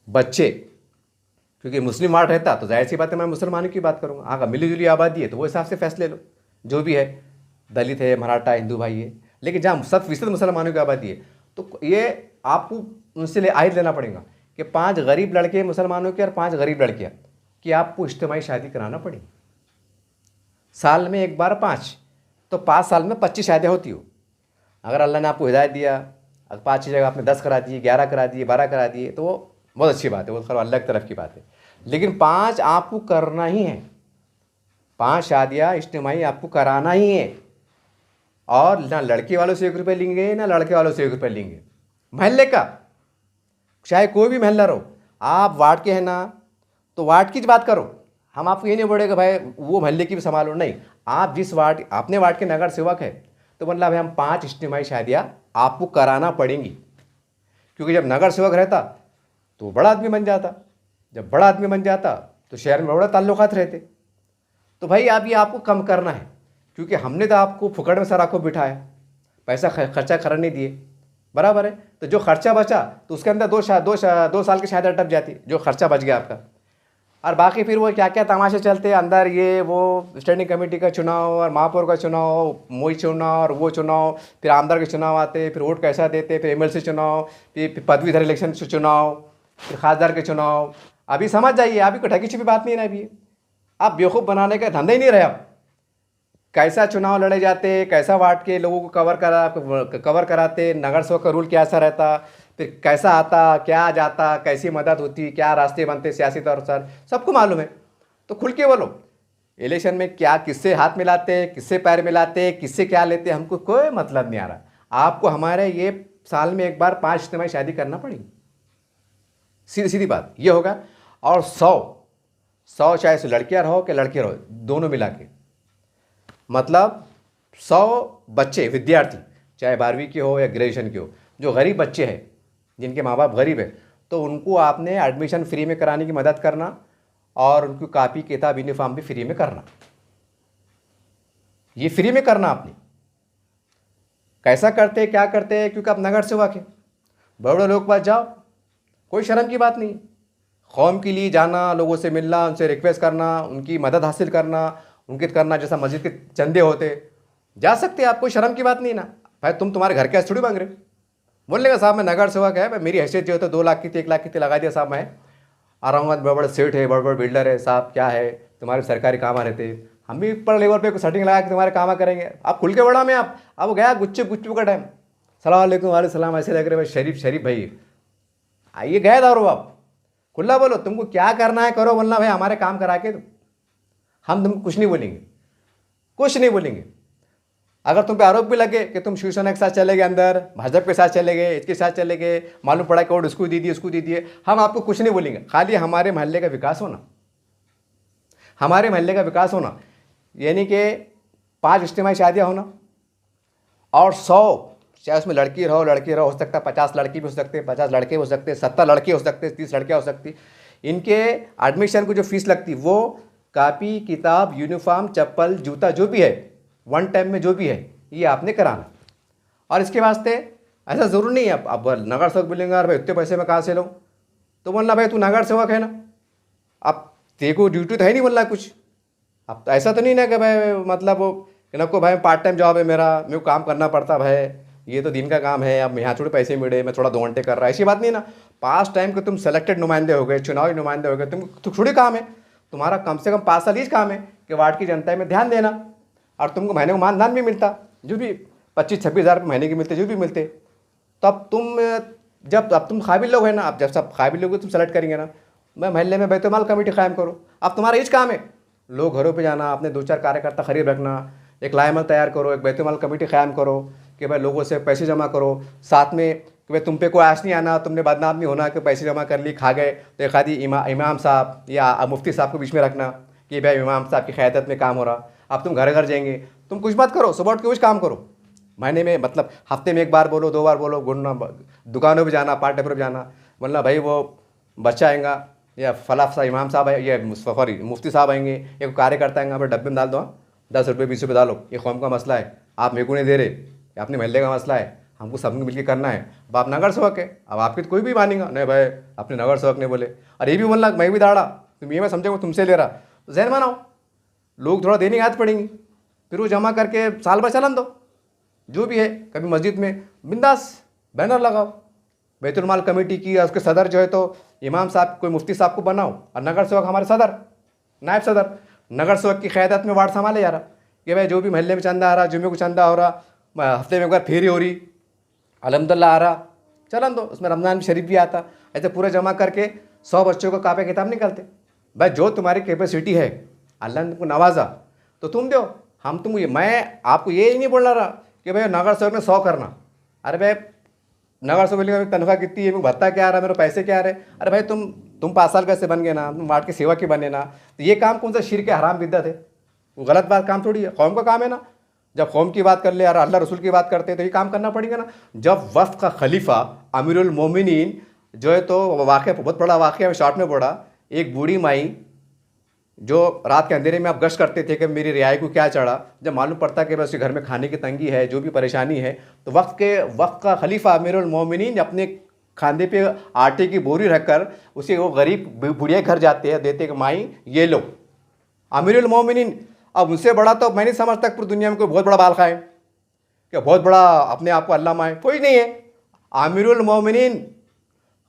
बच्चे, क्योंकि मुस्लिम वार्ड रहता तो जाहिर सी बात है मैं मुसलमानों की बात करूँगा, हाँ मिली जुली आबादी है तो वो हिसाब से फैसले लो, जो भी है, दलित है, मराठा, हिंदू भाई है, लेकिन जहाँ 100% मुसलमानों की आबादी है तो ये आपको उनसे आयत लेना पड़ेगा कि 5 गरीब लड़के मुसलमानों के और 5 गरीब लड़कियाँ कि आपको इज्तिमाई शादी कराना पड़ेगी। साल में एक बार 5, तो 5 साल में 25 शादियाँ होती हो। अगर अल्लाह ने आपको हिदायत दिया, अगर 5 की जगह आपने 10 करा दिए, 11 करा दिए, 12 करा दिए, तो वो बहुत अच्छी बात है, वो खैर अल्लाह की तरफ की बात है। लेकिन 5 आपको करना ही है, 5 शादियाँ इज्तिमाई आपको कराना ही है। और ना लड़के वालों से 1 रुपये लेंगे ना लड़के वालों से 1 रुपये लेंगे, महल्ले का, चाहे कोई भी महल्ला रहो। आप वार्ड के हैं ना तो वार्ड की बात करो, हम आपको ये नहीं बोलेगा भाई वो महल्ले की भी संभालो, नहीं, आप जिस वार्ड, अपने वार्ड के नगर सेवक है तो मतलब भाई हम 5 इज्तिमाई शादियाँ आपको कराना पड़ेंगी। क्योंकि जब नगर सेवक रहता तो बड़ा आदमी बन जाता, जब बड़ा आदमी बन जाता तो शहर में बड़ा ताल्लुकात रहते। तो भाई आप ये आपको कम करना है, क्योंकि हमने तो आपको फुकड़ में सर आँखों बिठाया, पैसा खर्चा कर नहीं दिए, बराबर है। तो जो खर्चा बचा तो उसके अंदर 2 साल की शादी अटक जाती, जो खर्चा बच गया आपका। और बाकी फिर वो क्या क्या तमाशे चलते हैं अंदर, ये वो स्टैंडिंग कमेटी का चुनाव और महापौर का चुनाव, मोई चुनाव और वो चुनाव, फिर आमदार के चुनाव आते, फिर वोट कैसा देते, फिर एमएलसी चुनाव, फिर पदवीधर इलेक्शन चुनाव, फिर खासदार के चुनाव। अभी समझ जाइए, अभी कोई ढकी छिपी बात नहीं है ना, अभी आप बेवकूफ़ बनाने का धंधा ही नहीं रहे। आप कैसा चुनाव लड़े जाते, कैसा वार्ड के लोगों को कवर कराते, नगर सेवक का रूल कैसा रहता, फिर कैसा आता, क्या जाता, कैसी मदद होती, क्या रास्ते बनते सियासी तौर पर, सबको मालूम है। तो खुल के बोलो, इलेक्शन में क्या किससे हाथ मिलाते, किससे पैर मिलाते, किससे क्या लेते, हमको कोई मतलब नहीं आ रहा। आपको हमारे ये साल में एक बार 5 इज्तिमाई शादी करना पड़ेगी, सीधी सीधी बात ये होगा। और 100 चाहे से लड़कियाँ रहो कि लड़के रहो, दोनों मिला के, मतलब 100 बच्चे विद्यार्थी, चाहे 12वीं के हो या ग्रेजुएशन के हो, जो गरीब बच्चे हैं, जिनके माँ बाप गरीब है, तो उनको आपने एडमिशन फ्री में कराने की मदद करना और उनको कापी किताब यूनिफॉर्म भी फ्री में करना। ये फ्री में करना आपने। कैसा करते, क्या करते हैं, क्योंकि आप नगर सेवक हैं, बड़े बड़े लोग के पास जाओ, कोई शर्म की बात नहीं। कौम के लिए जाना, लोगों से मिलना, उनसे रिक्वेस्ट करना, उनकी मदद हासिल करना, उनके करना, जैसा मस्जिद के चंदे होते, जा सकते हैं आप, कोई शर्म की बात नहीं ना। भाई तुम्हारे घर के थोड़ी मांग रहे, बोल लेगा साहब मैं नगर सेवक है, मेरी हैसियत जो है तो 2 लाख की 1 लाख की लगा दिया साहब, मैं औरंगाबाद बड़े बड़े सेठ है, बड़े बड़े बिल्डर है साहब, क्या है तुम्हारे सरकारी काम रहते, हम भी ऊपर लेवल पे सेटिंग लगा के तुम्हारे काम करेंगे। आप खुल के बड़ा में आप, अब गया गुच्चू का टाइम, सलाम वालेकुम, वाले सलाम, ऐसे लग रहे भाई शरीफ भाई आइए, गए दारू, आप खुला बोलो, तुमको क्या करना है करो, बोलना भाई हमारे काम करा के दो, हम तुमको कुछ नहीं बोलेंगे, कुछ नहीं बोलेंगे। अगर तुम पे आरोप भी लगे कि तुम शिवसेना के साथ चले गए, अंदर भाजपा के साथ चले गए, इसके साथ चले गए, मालूम पड़ा कि वोट उसको दे दिए, उसको दे दिए, हम आपको कुछ नहीं बोलेंगे। खाली हमारे महल्ले का विकास होना, हमारे महल्ले का विकास होना, यानी कि 5 इज्तिमाई शादियाँ होना, और 100 चाहे उसमें लड़की रहो हो सकता है, 50 लड़की भी हो सकते हैं, 50 लड़के हो सकते हैं, 70 लड़के हो सकते हैं, 30 लड़कियाँ हो सकती। इनके एडमिशन को जो फीस लगती वो कापी किताब यूनिफॉर्म चप्पल जूता जो भी है 1 टाइम में जो भी है ये आपने कराना। और इसके वास्ते ऐसा ज़रूर नहीं है अब नगर सेवक बोलेंगे यार भाई इतने पैसे मैं कहाँ से लूँ, तो बोलना भाई तू नगर सेवक है ना, अब तेरे को ड्यूटी तो है नहीं बोलना कुछ, अब तो ऐसा तो नहीं ना कि भाई मतलब कि ना को भाई पार्ट टाइम जॉब है मेरा, मेरे को काम करना पड़ता भाई, ये तो दिन का काम है, अब यहाँ थोड़े पैसे मिले मैं थोड़ा 2 घंटे कर रहा, ऐसी बात नहीं ना। पास टाइम के तुम सेलेक्टेड नुमाइंदे हो गए, चुनावी नुमाइंदे हो गए, तुम तो थोड़ी काम है तुम्हारा, कम से कम 5 साल ही काम है कि वार्ड की जनता में ध्यान देना, और तुमको महीने को मानधन भी मिलता, जो भी 25-26 हज़ार महीने के मिलते, जो भी मिलते। तो अब तुम जब अब तुम काबिल लोग हैं ना, अब जब सब काबिल लोग तुम सेलेक्ट करेंगे ना, मैं महल्ले में बैतुल माल कमेटी कायम करो। अब तुम्हारा इस काम है लोग घरों पे जाना, अपने 2-4 कार्यकर्ता खरीद रखना, एक लाएमल तैयार करो, एक बैतुल माल कमेटी कायम करो कि भाई लोगों से पैसे जमा करो, साथ में कि भाई तुम पे कोई आश नहीं आना, तुमने बदनाम नहीं होना कि पैसे जमा कर ली खा गए, तो एक आदि इमाम साहब या मुफ्ती साहब को बीच में रखना कि भाई इमाम साहब की क़यादत में काम हो रहा। अब तुम घर घर जाएंगे, तुम कुछ मत करो, सुबह उठ के कुछ काम करो, महीने में मतलब हफ्ते में 1 बार बोलो, 2 बार बोलो, घूमना, दुकानों पर जाना, पार्ट टाइम पर जाना, वरना भाई वो बच्चा आएगा या फला सा इमाम साहब है या सॉरी मुफ्ती साहब आएंगे, एक कार्यकर्ता आएंगे, फिर डब्बे में डाल दो, 10 रुपये 20 रुपये डालो, ये कौम का मसला है, आप मेरे को नहीं दे रहे, ये अपने महल्ले का मसला है, हमको सबको मिलकर करना है। अब आप नगर सेवक है, अब आपकी तो कोई भी मानेगा नहीं भाई अपने नगर सेवक ने बोले, और ये भी बोलना मैं भी दाड़ा, तुम ये मैं समझेगा तुमसे ले रहा, तो जहन बनाओ, लोग थोड़ा देने की आदत पड़ेंगी, फिर वो जमा करके साल भर चलन दो, जो भी है। कभी मस्जिद में बिंदास बैनर लगाओ, बैतुल माल कमेटी की, उसके सदर जो है तो इमाम साहब कोई मुफ्ती साहब को बनाओ, और नगर सेवक हमारे सदर, नायब सदर, नगर सेवक की क़यादत में वार्ड संभाले जा रहा कि भाई जो भी महल्ले में चंदा आ रहा, जुम्मे को चंदा हो रहा, हफ्ते में एक बार फेरी हो रही, अल्हम्दुलिल्लाह आ रहा, चलन दो, उसमें रमज़ान शरीफ भी आता, ऐसे पूरा जमा करके 100 बच्चों को कापे किताब निकलते। भाई जो तुम्हारी कैपेसिटी है, अल्लाह ने तुमको नवाजा तो तुम दो, हम तुम ये, मैं आपको ये नहीं बोल रहा कि भाई नगर सेवक ने 100 करना, अरे भाई नगर सेवक की तनख्वाह कितनी है, मेरे भत्ता क्या आ रहा है, मेरे पैसे क्या आ रहे, अरे भाई तुम 5 साल कैसे बन गए ना, तुम वार्ड के सेवक ही बने ना, तो ये काम कौन सा शिर्क हराम बिद्दत है, वो गलत बात काम थोड़ी है, कौम का काम है ना। जब कौम की बात कर ले यार, अल्लाह रसूल की बात करते हैं तो ये काम करना पड़ेगा ना। जब वफ़ का खलीफा अमीरुल मोमिनीन जो है, तो वाक़या बहुत बड़ा वाक़या शॉर्ट में पड़ा, एक बूढ़ी माई जो रात के अंधेरे में आप गश्त करते थे कि मेरी रियाई को क्या चढ़ा, जब मालूम पड़ता कि बस घर में खाने की तंगी है, जो भी परेशानी है, तो वक़्त का खलीफा अमीरुल मोमिनीन अपने खांदे पे आटे की बोरी रखकर उसे वो गरीब बुढ़िया घर जाते हैं, देते कि माई ये लो, अमीरुल मोमिनीन। अब उनसे बड़ा तो मैं नहीं समझता पूरी दुनिया में कोई बहुत बड़ा बाल खाए, क्या बहुत बड़ा अपने आप को अल्लामा है, कोई नहीं है। आमिरुल मोमिनीन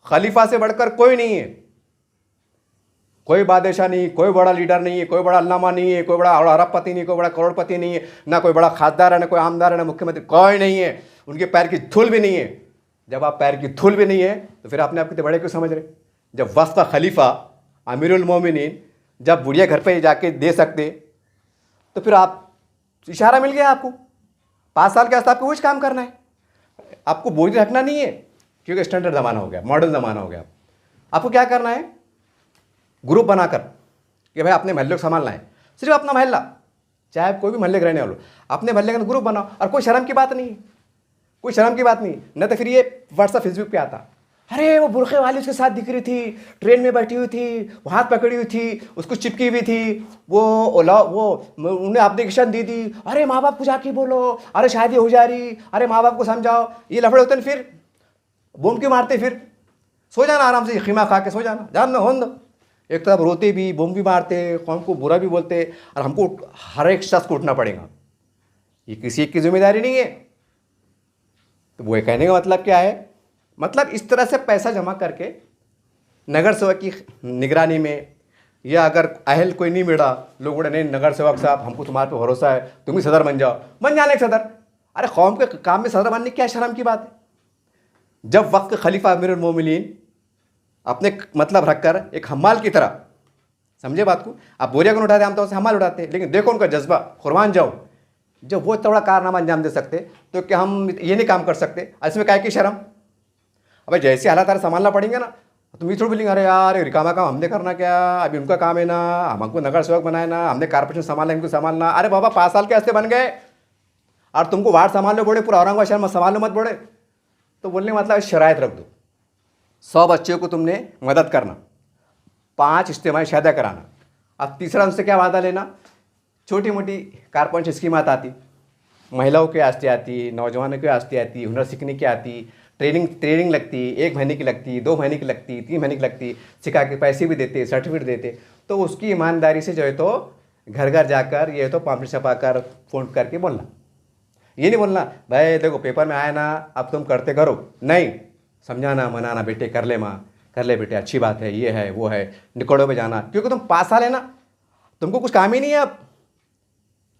खलीफा से बढ़कर कोई नहीं है, कोई बादशाह नहीं, कोई बड़ा लीडर नहीं है, कोई बड़ा अल्लामा नहीं है, कोई बड़ा अरबपति नहीं, कोई बड़ा करोड़पति नहीं है, ना कोई बड़ा खासदार है, ना कोई आमदार है, ना मुख्यमंत्री, कोई नहीं है, उनके पैर की धूल भी नहीं है। जब आप पैर की धूल भी नहीं है तो फिर अपने आप कितने बड़े क्यों समझ रहे। जब वफ़ का खलीफा आमिरुल मोमिनीन जब बुढ़िया घर पर जाके दे सकते, तो फिर आप इशारा मिल गया आपको, 5 साल के वास्ते आपको कुछ काम करना है, आपको बोझ रखना नहीं है, क्योंकि स्टैंडर्ड ज़माना हो गया, मॉडर्न ज़माना हो गया। आपको क्या करना है, ग्रुप बनाकर कि भाई अपने महल्ले को संभालना है, सिर्फ अपना महल्ला, चाहे कोई भी महल्ले के रहने वालों, अपने महल्ले का ग्रुप बनाओ, और कोई शर्म की बात नहीं है, कोई शर्म की बात नहीं। न तो फिर ये व्हाट्सएप फेसबुक पे आता, अरे वो बुरखे वाली उसके साथ दिख रही थी, ट्रेन में बैठी हुई थी, वो हाथ पकड़ी हुई थी, उसको चिपकी हुई थी, वो उन्हें एप्लीकेशन दी थी, अरे माँ बाप को जाके बोलो, अरे शादी हो जा रही, अरे माँ बाप को समझाओ, ये लफड़े होते हैं। फिर बूम क्यों मारते, फिर सो जाना आराम से, खीमा खा के सो जाना, जान ना होन दो। एक तरफ रोते भी, बूम भी मारते, कौन को बुरा भी बोलते, और हमको हर एक शख्स को उठना पड़ेगा, ये किसी एक की जिम्मेदारी नहीं है। तो वो कहने का मतलब क्या है, मतलब इस तरह से पैसा जमा करके नगर सेवक की निगरानी में, या अगर अहल कोई नहीं मिला, लोग बोले नहीं नगर सेवक साहब हमको तुम्हारे पे भरोसा है, तुम ही सदर बन जाओ, बन जाने एक सदर। अरे कौम के काम में सदर बनने क्या शर्म की बात है। जब वक्त खलीफा अमीरुल मोमिनीन अपने मतलब रखकर एक हम्माल की तरह, समझे बात को, आप बोरिया को उठाते, आमतौर से हम्माल उठाते हैं, लेकिन देखो उनका जज्बा, कुर्बान जाओ, जब वो इतना बड़ा कारनामा अंजाम दे सकते तो क्या हम ये नहीं काम कर सकते, इसमें क्या की शर्म। अबे जैसे हालात तारे संभालना पड़ेंगे ना, तुम ये थोड़ी बोलेंगे अरे यार रिकामा काम हमने करना क्या, अभी उनका काम है ना, हमको नगर सेवक बनाए ना, हमने कारपोरेशन संभालना, इनको संभालना। अरे बाबा 5 साल के वास्ते बन गए और तुमको वार्ड संभालने बोले, पूरा औरंगाबाद शहर में संभालने मत बोले, तो बोलने का मतलब शराइत रख दो। 100 बच्चों को तुमने मदद करना, 5 इज्तिमाई शादी कराना, अब तीसरा उनसे क्या वादा लेना, छोटी मोटी कारपोरेशन स्कीमात आती, महिलाओं के वास्ते आती, नौजवानों के वास्ते आती, हुनर सीखने की आती, ट्रेनिंग लगती, 1 महीने की लगती, 2 महीने की लगती, 3 महीने की लगती, सिखा के पैसे भी देते, सर्टिफिकेट देते। तो उसकी ईमानदारी से जो है तो घर घर जाकर ये तो पॉम्पलेट छपाकर फ़ोन करके बोलना। ये नहीं बोलना भाई देखो पेपर में आया ना, अब तुम करते करो, नहीं, समझाना मनाना, बेटे कर ले माँ, कर ले बेटे, अच्छी बात है, ये है वो है, निकड़ों पे जाना, क्योंकि तुम 5 साल है ना, तुमको कुछ काम ही नहीं है अब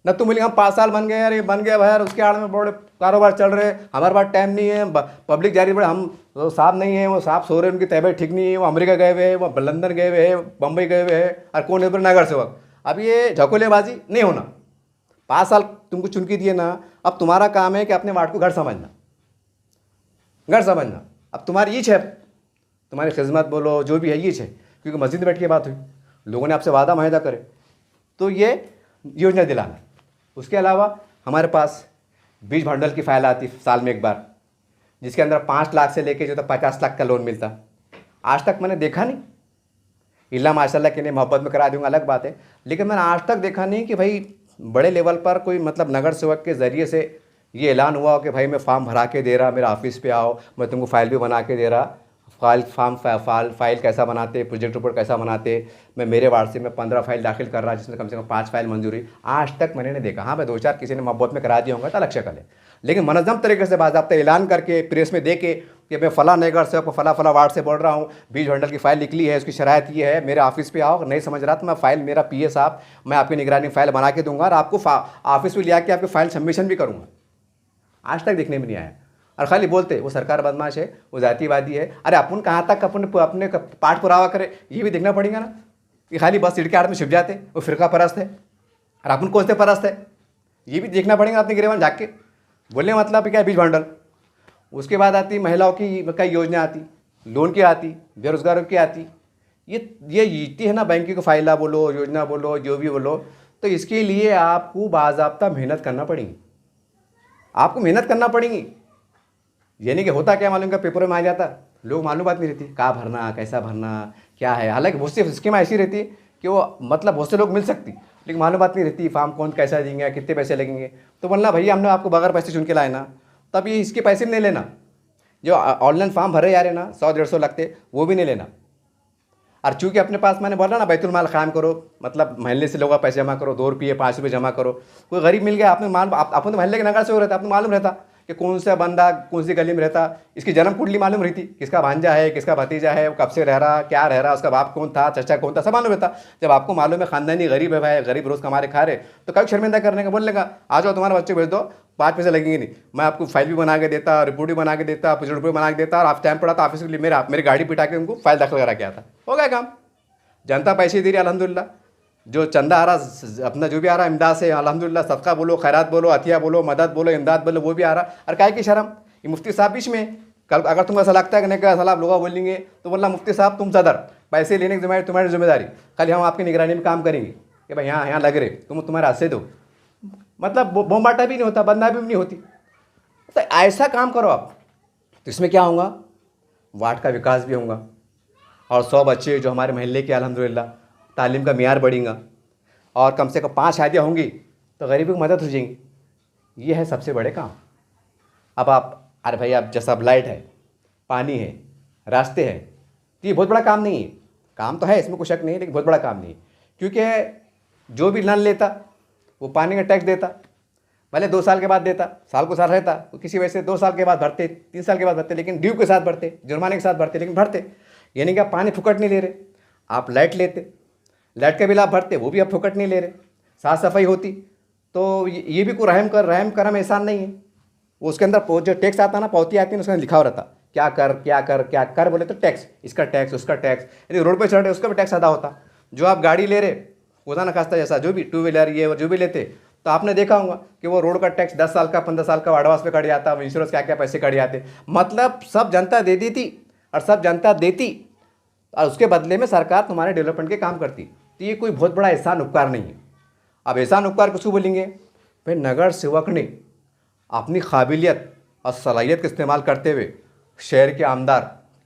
ना। तुम बोलेंगे हम 5 साल बन गए यार, ये बन गया भाई यार, उसके आड़ में बड़े कारोबार चल रहे हैं, हमारे पास टाइम नहीं है, पब्लिक जा रही बड़े, हम तो साहब नहीं है, वो साहब सो रहे हैं, उनकी तबीयत ठीक नहीं है, वो अमेरिका गए हुए हैं, वो लंदन गए हुए हैं, बम्बई गए हुए हैं, और कौन है नगर सेवक। अब ये झकोलेबाजी नहीं होना। 5 साल तुमको चुन के दिए ना, अब तुम्हारा काम है कि अपने वार्ड को घर समझना, घर समझना। अब तुम्हारी ईच है, तुम्हारी खिदमत बोलो जो भी है ईच है, क्योंकि मस्जिद में बैठ के बात हुई, लोगों ने आपसे वादा माहिदा करे, तो ये योजना दिलाना। उसके अलावा हमारे पास बीज भंडल की फाइल आती साल में एक बार, जिसके अंदर 5 लाख से लेके जो तो 50 लाख का लोन मिलता। आज तक मैंने देखा नहीं, इल्ला माशाल्लाह कि नहीं मोहब्बत में करा दूंगा अलग बात है, लेकिन मैंने आज तक देखा नहीं कि भाई बड़े लेवल पर कोई मतलब नगर सेवक के ज़रिए से ये ऐलान हुआ कि भाई मैं फॉर्म भरा के दे रहा, मेरा ऑफिस पे आओ, मैं तुमको फाइल भी बना के दे रहा। फाइल कैसा बनाते, प्रोजेक्ट रिपोर्ट कैसा बनाते, मैं मेरे वार्ड से मैं 15 फाइल दाखिल कर रहा, जिसमें कम से कम 5 फाइल मंजूरी, आज तक मैंने नहीं देखा। हाँ भाई 2-4 किसी ने मोहब्बत में करा दिया होगा तो अलग शक्ल है, लेकिन मनज़्ज़म तरीके से बाज़ाब्ता ऐलान करके प्रेस में दे के कि मैं फ़लाँ नगर से फ़लाँ वार्ड से बोल रहा हूँ, बीज भंडल की फ़ाइल निकली है, उसकी शरायत ये है, मेरे ऑफिस पे आओ, नहीं समझ रहा तो मैं फ़ाइल, मेरा पीए साहब, मैं आपकी निगरानी फ़ाइल बना के दूंगा और आपको ऑफिस में ले आके आपकी फ़ाइल सबमिशन भी करूँगा। आज तक देखने में नहीं आया। और खाली बोलते वो सरकार बदमाश है, वो जातिवादी है। अरे अपन कहाँ तक अपने पाठ पुरावा करे, ये भी देखना पड़ेगा ना, कि खाली बस सीट के आड़ में छिप जाते वो फ़िरका परस्त है और अपन कौन से परस्त है, ये भी देखना पड़ेगा अपने गिरेबान झाँक के। बोलने मतलब क्या है बीज भंडल। उसके बाद आती महिलाओं की योजना आती, लोन की आती, बेरोजगारों की आती। ये जीती है ना, बैंकिंग की फाइला बोलो, योजना बोलो, जो भी बोलो, तो इसके लिए आपको बाज़ाब्ता मेहनत करना पड़ेगी, आपको मेहनत करना पड़ेगी। यानी कि होता क्या मालूम का, पेपर में आ जाता, लोग मालूम बात नहीं रहती, कहाँ भरना, कैसा भरना, क्या है। हालांकि बहुत सी स्कीम ऐसी रहती है कि वो मतलब बहुत से लोग मिल सकती, लेकिन मालूम बात नहीं रहती फॉर्म कौन कैसा देंगे, कितने पैसे लगेंगे। तो बोलना भैया हमने आपको बगैर पैसे चुन के लाए ना, तब ये इसके पैसे नहीं लेना। जो ऑनलाइन फॉर्म भरे जा रहे ना 100-150 लगते, वो भी नहीं लेना। और चूँकि अपने पास मैंने बोला ना बैतुल माल कायम करो, मतलब महल्ले से लोगों का पैसे जमा करो, 2 रुपये 5 रुपये जमा करो। कोई गरीब मिल गया, आपने अपन तो महल्ले के नगर से हो रहता, आपको मालूम रहता कि कौन सा बंदा कौन सी गली में रहता, इसकी जन्म कुंडली मालूम रहती, किसका भांजा है, किसका भतीजा है, वो कब से रह रहा, क्या रह रहा, उसका बाप कौन था, चाचा कौन था, सब मालूम रहता। जब आपको मालूम है खानदानी गरीब है भाई, गरीब रोज़ कमा रहे खा रहे, तो कभी शर्मिंदा करने का, बोलने का आ जाओ तुम्हारे बच्चे भेज दो, 5 पैसे लगेंगे नहीं, मैं आपको फाइल भी बना के देता, रिपोर्ट भी बना के देता, प्रोजेक्ट भी बना के देता, और आप टाइम पड़ा तो ऑफिस के लिए मेरी गाड़ी पिटा के उनको फाइल दाखिल करा के आता, हो गया काम। जनता पैसे दे रही अल्हम्दुलिल्लाह, जो चंदा आ रहा अपना जो भी आ रहा इमदाद से अल्हम्दुलिल्लाह, सदका बोलो, खैरात बोलो, अतिया बोलो, मदद बोलो, इमदाद बोलो, वो भी आ रहा। और काय की शर्म, ये मुफ्ती साहब बीच में, कल अगर तुमको ऐसा लगता है कि नहीं क्या सलाह लोग बोलेंगे तो बोलना मुफ्ती साहब तुम सदर, पैसे लेने की जिम्मेदारी तुम्हारी जिम्मेदारी, खाली हम आपकी निगरानी में काम करेंगे कि भाई यहाँ लग रहे, तुम तुम्हारे हाथ से दो। मतलब बोमबाटा भी नहीं होता, बदनामी भी नहीं होती। तो ऐसा काम करो आप, तो इसमें क्या होगा, वार्ड का विकास भी होगा, और 100 बच्चे जो हमारे महल्ले के अल्हम्दुलिल्लाह तालीम का मियार बढ़ेगा, और कम से कम 5 शादियाँ होंगी तो गरीबों की मदद हो जाएंगी। ये है सबसे बड़े काम। अब आप अरे भाई आप जैसा अब लाइट है, पानी है, रास्ते हैं, तो ये बहुत बड़ा काम नहीं है। काम तो है, इसमें कोई शक नहीं है, लेकिन बहुत बड़ा काम नहीं है, क्योंकि जो भी लोन लेता वो पानी का टैक्स देता, भले 2 साल के बाद देता, साल को साल रहता, तो किसी वजह से 2 साल के बाद भरते, 3 साल के बाद भरते, लेकिन ड्यू के साथ भरते, जुर्माने के साथ भरते, लेकिन भरते। यानी कि आप पानी फुकट नहीं ले रहे, आप लाइट लेते, लाइट का बिल आप भरते, वो भी आप फुकट नहीं ले रहे। साफ़ सफाई होती तो ये भी कोई रहम करम एहसान नहीं है। वो उसके अंदर जो टैक्स आता ना, पावती आती है, उसके अंदर लिखा हो रहता क्या कर क्या कर क्या कर, बोले तो टैक्स, इसका टैक्स उसका टैक्स। यदि रोड पे चढ़ रहे उसका भी टैक्स अदा होता। जो आप गाड़ी ले रहे खुदा ना खास्ता जैसा जो भी 2 व्हीलर ये जो भी लेते, तो आपने देखा होगा कि वो रोड का टैक्स 10 साल का 15 साल का एडवांस पे कट जाता, इंश्योरेंस क्या क्या पैसे कट जाते। मतलब सब जनता दे दी थी और सब जनता देती, और उसके बदले में सरकार तुम्हारे डेवलपमेंट के काम करती। तो ये कोई बहुत बड़ा एहसान उपकार नहीं है। अब एहसान उपकार किसको बोलेंगे, भाई नगर सेवक ने अपनी काबिलियत और सलाहियत का इस्तेमाल करते हुए शहर के आमदार,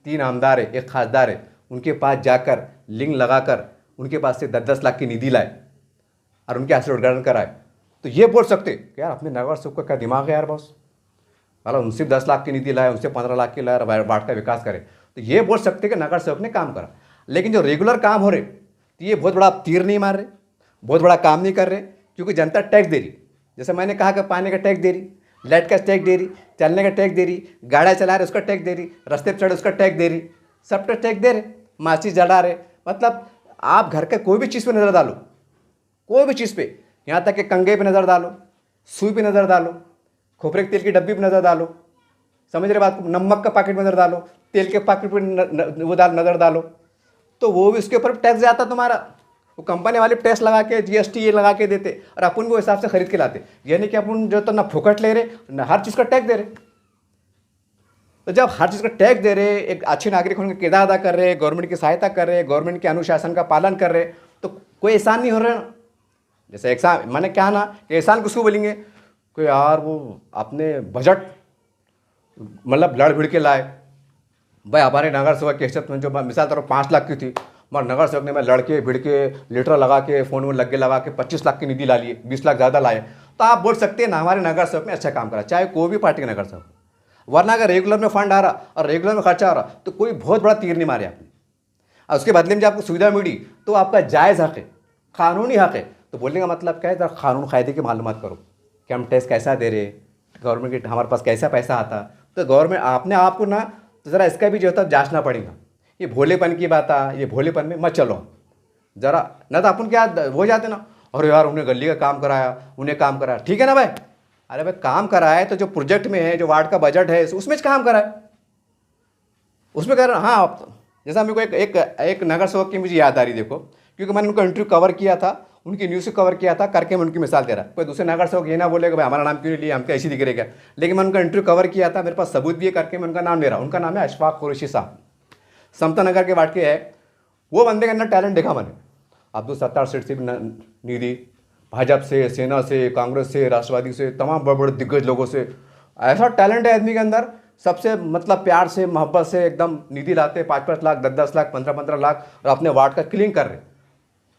3 आमदार है, 1 खासदार है, उनके पास जाकर लिंक लगाकर उनके पास से 10-10 लाख की निधि लाए और उनके हाथ से उद्घाटन कराए, तो ये बोल सकते कि यार अपने नगर सेवक का क्या दिमाग है यार बॉस, मतलब उनसे 10 लाख की निधि लाए, उनसे 15 लाख की लाए, वार्ड का विकास करे, तो ये बोल सकते कि नगर सेवक ने काम करा। लेकिन जो रेगुलर काम हो रहे, तो ये बहुत बड़ा तीर नहीं मार रहे, बहुत बड़ा काम नहीं कर रहे, क्योंकि जनता टैक्स दे रही। जैसे मैंने कहा कि पानी का टैक्स दे रही, लाइट का टैक्स दे रही, चलने का टैक्स दे रही, गाड़ियाँ चला रहे उसका टैक्स दे रही, रास्ते पर चढ़े उसका टैक्स दे रही, सब टैक्स दे रहे, माचिस जला रहे। मतलब आप घर के कोई भी चीज़ पे नज़र डालो, कोई भी चीज़ पे, यहाँ तक कि कंघे पे नज़र डालो, सुई पे नज़र डालो, खोपरे के तेल की डब्बी पे नज़र डालो, समझ रहे बात को, नमक का पैकेट में नज़र डालो, तेल के पैकेट पे वो नज़र डालो, तो वो भी उसके ऊपर टैक्स जाता तुम्हारा। वो कंपनी वाले टैक्स लगा के जीएसटी ये लगा के देते, और अपन वो हिसाब से खरीद के लाते। यानी कि अपन जो तो ना फुकट ले रहे ना हर चीज़ का टैक्स दे रहे। तो जब हर चीज़ का टैक्स दे रहे, एक अच्छे नागरिक होने का किरदार अदा कर रहे, गवर्नमेंट की सहायता कर रहे, गवर्नमेंट के अनुशासन का पालन कर रहे, तो कोई एहसान नहीं हो रहा ना। जैसे एहसान मैंने क्या ना कि एहसान किसको बोलेंगे, कोई यार वो अपने बजट मतलब लड़ भिड़ के लाए। भाई हमारे नगर सेवक की हैसियत में जो मिसाल तौर पर 5 लाख की थी, मगर नगर सेवक ने मैं लड़के भिड़ के लीटर लगा के फ़ोन में लगे लगा के 25 लाख की निधि ला लिए, 20 लाख ज़्यादा लाए, तो आप बोल सकते हैं ना हमारे नगर सेवक ने अच्छा काम करा, चाहे कोई भी पार्टी का नगर सेवक। वरना अगर रेगुलर में फंड आ रहा और रेगुलर में खर्चा आ रहा तो कोई बहुत बड़ा तीर नहीं मारे आपने, और उसके बदले में जब आपको सुविधा मिली तो आपका जायज़ हक है, कानूनी हक है। तो बोलने का मतलब क्या है, जरा कानून कायदे की मालूमात करो कि हम टैक्स कैसा दे रहे, गवर्नमेंट के हमारे पास कैसा पैसा आता। तो गवर्नमेंट आपने आपको ना तो ज़रा इसका भी जो होता है जांचना पड़ेगा। ये भोलेपन की बात है, ये भोलेपन में मत चलो ज़रा, ना तो अपन क्या हो जाते ना, अरे यार उन्हें गली का काम कराया, उन्हें काम कराया, ठीक है ना भाई, अरे भाई काम कराए तो जो प्रोजेक्ट में है, जो वार्ड का बजट है उसमें काम कराए, उसमें कर। हाँ जैसा मेरे को एक नगर सेवक की मुझे याद आ रही, देखो, क्योंकि मैंने उनका इंटरव्यू कवर किया था, उनकी न्यूज़ से कवर किया था करके मैं उनकी मिसाल दे रहा। कोई दूसरे नगर सेवक ये ना बोलेगा भाई हमारा नाम क्यों नहीं लिया, हमको ऐसी दिख रहेगा, लेकिन मैं उनका इंटरव्यू कवर किया था, मेरे पास सबूत भी है करके मैं उनका नाम ले रहा हूँ। उनका नाम है अशफाक कुरैशी साहब, समता नगर के वार्ड के है। वो बंदे के अंदर टैलेंट देखा मैंने। अब्दुल सत्तार सीट से निधि, भाजपा से, सेना से, कांग्रेस से, राष्ट्रवादी से, तमाम बड़े बड़े दिग्गज लोगों से, ऐसा टैलेंट है आदमी के अंदर। सबसे मतलब प्यार से मोहब्बत से एकदम निधि लाते, 5-5 लाख, 10-10 लाख, 15-15 लाख, और अपने वार्ड का क्लीन कर रहे।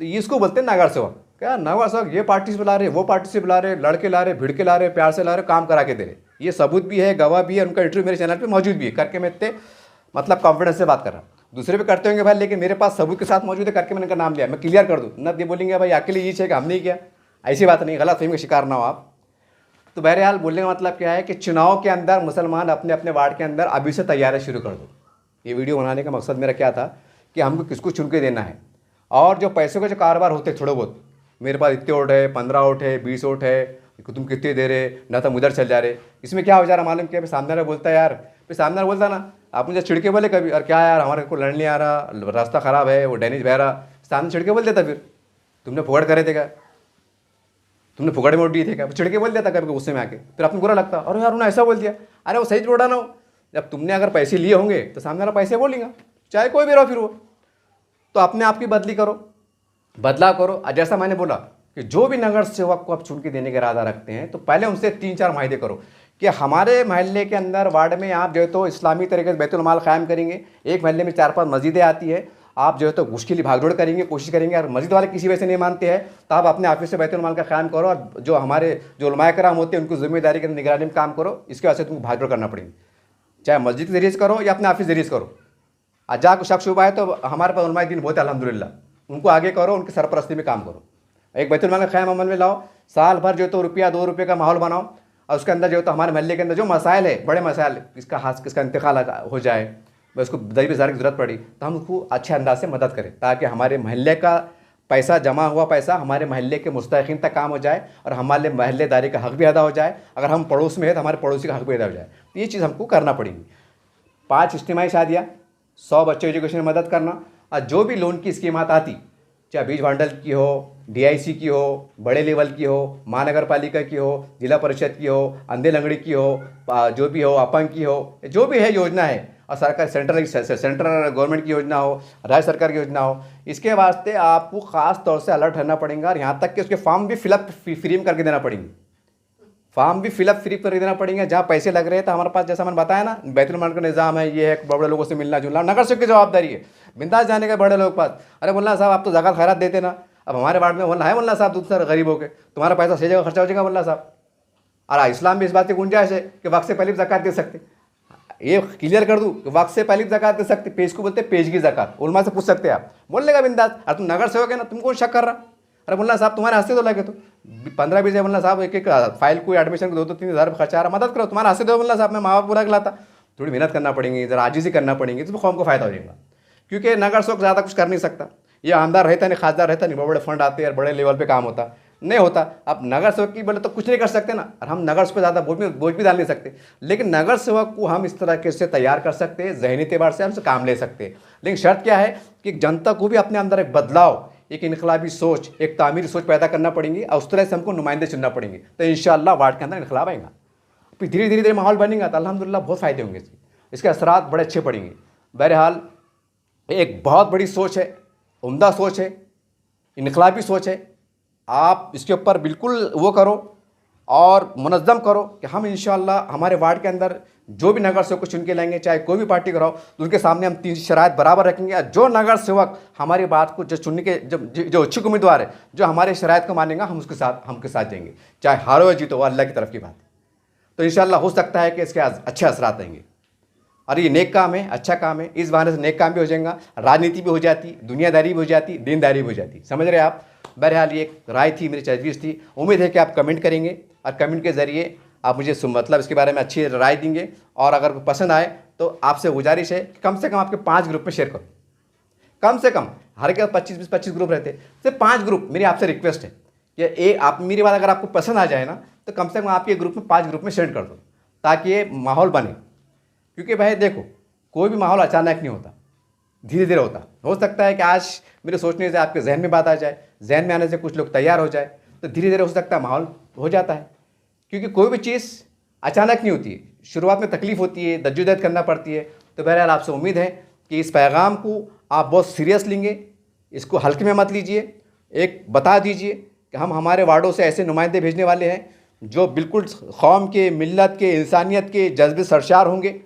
तो इसको बोलते हैं नगर सेवक। क्या नगर सेवक, ये पार्टी से बुला रहे, वो पार्टी से बुला रहे, लड़के ला रहे, भिड़ के ला रहे, प्यार से ला रहे, काम करा के दे रहे। ये सबूत भी है, गवाह भी है, उनका इंटरव्यू मेरे चैनल पे मौजूद भी है करके मैं इतने मतलब कॉन्फिडेंस से बात कर रहा हूँ। दूसरे भी करते होंगे भाई, लेकिन मेरे पास सबूत के साथ मौजूद है करके मैंने उनका नाम लिया। मैं क्लियर कर दूँ न, ये बोलेंगे भाई अकेले ये है कि हमने किया, ऐसी बात नहीं, गलत फहमी का शिकार ना हो आप। तो बहरहाल बोलने का मतलब क्या है कि चुनाव के अंदर मुसलमान अपने अपने वार्ड के अंदर अभी से तैयारी शुरू कर दो। ये वीडियो बनाने का मकसद मेरा क्या था कि हमको किसको चुन के देना है, और जो पैसों के जो कारोबार होते हैं थोड़े बहुत, मेरे पास इतने वोट है, 15 वोट है, 20 वोट है, तुम कितने दे रहे ना, तो उधर चल जा रहे, इसमें क्या हो जा रहा मालूम क्या, सामने वाला बोलता है यार, फिर सामने वाला बोलता ना, आप मुझे छिड़के बोले कभी, और क्या यार हमारे को लड़ने आ रहा, रास्ता ख़राब है, वो डैमेज बह रहा, सामने छिड़के बोल देता, फिर तुमने फुगड़ करे थे क्या, तुमने फुगड़ में वोट दिए थे क्या, छिड़के बोल देता कभी गुस्से में आके, फिर आपने बुरा लगता, अरे यार उन्होंने ऐसा बोल दिया, अरे वो सही जोड़ा ना हो। जब तुमने अगर पैसे लिए होंगे तो सामने वाला पैसे बोलेगा, चाहे कोई भी रहो फिर वो। तो अपने आप की बदली करो, बदलाव करो। जैसा मैंने बोला कि जो भी नगर सेवक को आप चुन के देने का इरादा रखते हैं तो पहले उनसे 3-4 मायदे करो कि हमारे महल्ले के अंदर वार्ड में आप जो है तो इस्लामी तरीके से बैतुल माल कायम करेंगे, एक महल्ले में 4-5 मस्जिदें आती है, आप जो है तो उसके लिए भागदौड़ करेंगे, कोशिश करेंगे। अगर मस्जिद वाले किसी वजह से नहीं मानते हैं तो आप अपने ऑफिस से बैतुल माल का कायम करो, और जो हमारे जो उलमाए कराम होते हैं उनकी जिम्मेदारी के निगरानी में काम करो। इसके वजह से तुमको भागदौड़ करना पड़ेगी, चाहे मस्जिद के जरिए से करो या अपने ऑफिस जरिए से करो। अजा को शक शुबा है तो हमारे पास उलमाए दीन बहुत है अल्हम्दुलिल्लाह, उनको आगे करो, उनकी सरपरस्ती में काम करो। एक बैतुल माल का क़याम अमल में लाओ, साल भर जो तो रुपया 2 रुपये का माहौल बनाओ, और उसके अंदर जो तो हमारे महल्ले के अंदर जो मसाइल है, बड़े मसाइल, किसका इंतकाल हो जाए, बस उसको दही बेजार की ज़रूरत पड़ी तो हम उसको अच्छे अंदाज से मदद करें, ताकि हमारे महल्ले का पैसा, जमा हुआ पैसा हमारे महल्ले के मुस्तहिक़ीन तक काम हो जाए और हमारे महल्लेदारी का हक भी अदा हो जाए। अगर हम पड़ोस में है तो हमारे पड़ोसी का हक भी अदा हो जाए। तो ये चीज़ हमको करना पड़ेगी। 5 इज्तिमाई शादियाँ, 100 बच्चों एजुकेशन में मदद करना, और जो भी लोन की स्कीमात आती, चाहे बीज भांडल की हो, DIC की हो, बड़े लेवल की हो, महानगर पालिका की हो, जिला परिषद की हो, अंधे लंगड़ी की हो, जो भी हो, अपंग की हो, जो भी है योजना है, और सरकार सेंट्रल गवर्नमेंट की योजना हो, राज्य सरकार की योजना हो, इसके वास्ते आपको ख़ास तौर से अलर्ट रहना पड़ेगा। और यहाँ तक कि उसके फॉर्म भी फिलअप फ्री में करके देना पड़ेंगे, फॉर्म भी फिलअप फ्री कर देना पड़ेंगे। जहाँ पैसे लग रहे हैं तो हमारे पास, जैसा मैंने बताया ना, बैतुल माल का निज़ाम है, ये है, बड़े लोगों से मिलना जुलना, नगर सेवक की जवाबदारी है, बिंदास जाने का बड़े लोगों के पास। अरे मुल्ला साहब आप तो ज़कात खैरात देते ना, अब हमारे वार्ड में बोलना है मुल्ला साहब दूसरे गरीब हो के तुम्हारा पैसा सही जगह खर्चा हो जाएगा मुल्ला साहब। और इस्लाम में इस बात की गुंजाइश है कि वक्त से पहले भी ज़कात दे सकते, ये क्लियर कर दूँ कि वक्त से पहले भी ज़कात दे सकते, पेज को बोलते हैं पेज की ज़कात, उलमा से पूछ सकते हैं आप, बोल लेगा बिंदास। और तुम नगर सेवक है ना, तुमको शक कर रहा, अरे मुल्ला साहब तुम्हारे हंसते तो लगे तो 15-20 हज़ार मुल्ला साहब एक फाइल को एडमिशन को 2-3 हज़ार खर्चा आ रहा, मदद करो, तुम्हारा हंसते दो मुल्ला साहब, मैं माँ बाप बुला के लाता। थोड़ी मेहनत करना पड़ेगी, ज़रा आजिज़ी करना पड़ेगी, तो कौम को फ़ायदा हो जाएगा। क्योंकि नगर सेवक ज़्यादा कुछ कर नहीं सकता, ये आमदार रहता नहीं, खासदार रहता नहीं, बड़े बड़े फंड आते हैं, बड़े लेवल पे काम होता नहीं होता। अब नगर सेवक की बोले तो कुछ नहीं कर सकते ना, और हम नगर सेवक पे ज़्यादा बोझ भी डाल नहीं सकते, लेकिन नगर सेवक को हम इस तरह से तैयार कर सकते हैं, ज़हनी एतबार से हमसे काम ले सकते हैं। लेकिन शर्त क्या है कि जनता को भी अपने अंदर एक बदलाव, एक इनकलाबी सोच, एक तामीरी सोच पैदा करना पड़ेंगी, और उस तरह से हमको नुमाइंदे चुनना पड़ेंगे, तो इंशाअल्लाह वार्ड के अंदर इनकलाब आएगा। फिर धीरे धीरे माहौल बनेगा तो अल्हम्दुलिल्लाह बहुत फ़ायदे होंगे, इसके असरात बड़े अच्छे पड़ेंगे। बहरहाल एक बहुत बड़ी सोच है, उम्दा सोच है, इनकलाबी सोच है। आप इसके ऊपर बिल्कुल वो करो और मुनज़्ज़म करो कि हम इंशाअल्लाह हमारे वार्ड के अंदर जो भी नगर सेवक को चुन के लाएंगे, चाहे कोई भी पार्टी कराओ, तो उनके सामने हम 3 शराइत बराबर रखेंगे। जो नगर सेवक हमारी बात को जो चुनने के जो इच्छुक उम्मीदवार है, जो हमारे शराइत को मानेगा, हम उसके साथ जाएंगे, चाहे हारो या जीतो, वो अल्लाह की तरफ की बात है। तो इंशाअल्लाह हो सकता है कि इसके अच्छे असरात आएंगे, और ये नेक काम है, अच्छा काम है। इस बहाने से नेक काम भी हो जाएगा, राजनीति भी हो जाती, दुनियादारी भी हो जाती, दीनदारी भी हो जाती, समझ रहे आप। बहरहाल ये एक राय थी, मेरी तजवीज़ थी। उम्मीद है कि आप कमेंट करेंगे, और कमेंट के ज़रिए आप मुझे मतलब इसके बारे में अच्छी राय देंगे। और अगर पसंद आए तो आपसे गुजारिश है कि कम से कम आपके 5 ग्रुप में शेयर करो, कम से कम। हर के 25 ग्रुप रहते, सिर्फ 5 ग्रुप। मेरी आपसे रिक्वेस्ट है कि आप मेरी बात अगर आपको पसंद आ जाए ना, तो कम से कम आपके ग्रुप में 5 ग्रुप में शेयर कर दो, ताकि ये माहौल बने। क्योंकि भाई देखो, कोई भी माहौल अचानक नहीं होता, धीरे धीरे होता। हो सकता है कि आज मेरे सोचने से आपके जहन में बात आ जाए, जहन में आने से कुछ लोग तैयार हो जाए, तो धीरे धीरे हो सकता है माहौल हो जाता है। क्योंकि कोई भी चीज़ अचानक नहीं होती है, शुरुआत में तकलीफ़ होती है, जद्दोजहद करना पड़ती है। तो बहरहाल आपसे उम्मीद है कि इस पैगाम को आप बहुत सीरियस लेंगे, इसको हल्के में मत लीजिए। एक बता दीजिए कि हम हमारे वार्डों से ऐसे नुमाइंदे भेजने वाले हैं जो बिल्कुल कौम के, मिल्लत के, इंसानियत के जज्बे सरशार होंगे,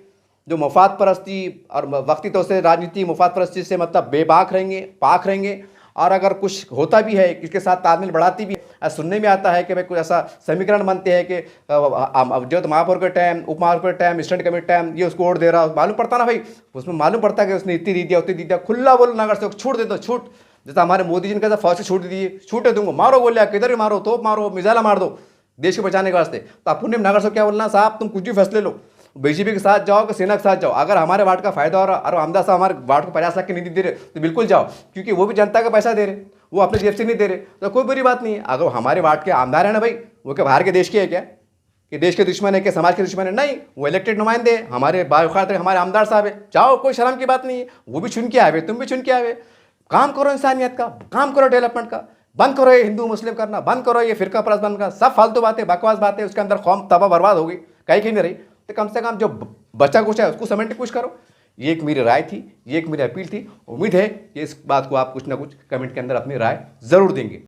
जो मुफाद परस्ती और वक्ती तौर से राजनीति मुफाद परस्ती से मतलब बेबाक रहेंगे, पाक रहेंगे। और अगर कुछ होता भी है, इसके साथ तालमेल बढ़ाती भी है। सुनने में आता है कि भाई कुछ ऐसा समीकरण बनते हैं कि जो तो महापौर के टाइम, उप महापौर के टाइम, स्टैंड कमेटी टाइम ये उसको वोट दे रहा, मालूम पड़ता ना भाई, उसमें मालूम पड़ता है कि उसने इतनी दे दिया, उतनी दे दिया। खुला बोलो नगर से छूट दे दो, छूट। जैसा हमारे मोदी जी ने कहा फौज से छूट दी, छूटे तुमको, मारो बोलिया, किधर भी मारो, तोप मारो, मिसाइल मार दो देश को बचाने के वास्ते। तो अपन ने नगर से क्या बोलना, साहब तुम कुछ भी फैसले लो, बीजेपी के साथ जाओ कि सेना के साथ जाओ। अगर हमारे वार्ड का फायदा हो रहा और आमदा साहब हमारे वार्ड को 50 लाख की निधि दे रहे तो बिल्कुल जाओ, क्योंकि वो भी जनता का पैसा दे रहे, वो अपने जेब से नहीं दे रहे, तो कोई बुरी बात नहीं है। अगर हमारे वार्ड के आमदार है ना भाई, वो क्या बाहर के देश के है क्या, कि देश के दुश्मन है, कि समाज के दुश्मन है? नहीं, वो इलेक्टेड नुमाइंदे हमारे बाखातर हमारे आमदार साहब है। जाओ, कोई शर्म की बात नहीं है, वो भी चुन के आवे, तुम भी चुन के आवे। काम करो इंसानियत का, काम करो डेवलपमेंट का, बंद करो ये हिंदू मुस्लिम करना, बंद करो ये फिरका परस्त बंद का, सब फालतू बातें, बकवास बातें, उसके अंदर कौम तबाह बर्बाद हो गई, कहीं नहीं रही। तो कम से कम जो बचा कुछ है उसको समेटने की कोशिश करो। ये एक मेरी राय थी, ये एक मेरी अपील थी। उम्मीद है कि इस बात को आप कुछ ना कुछ कमेंट के अंदर अपनी राय ज़रूर देंगे।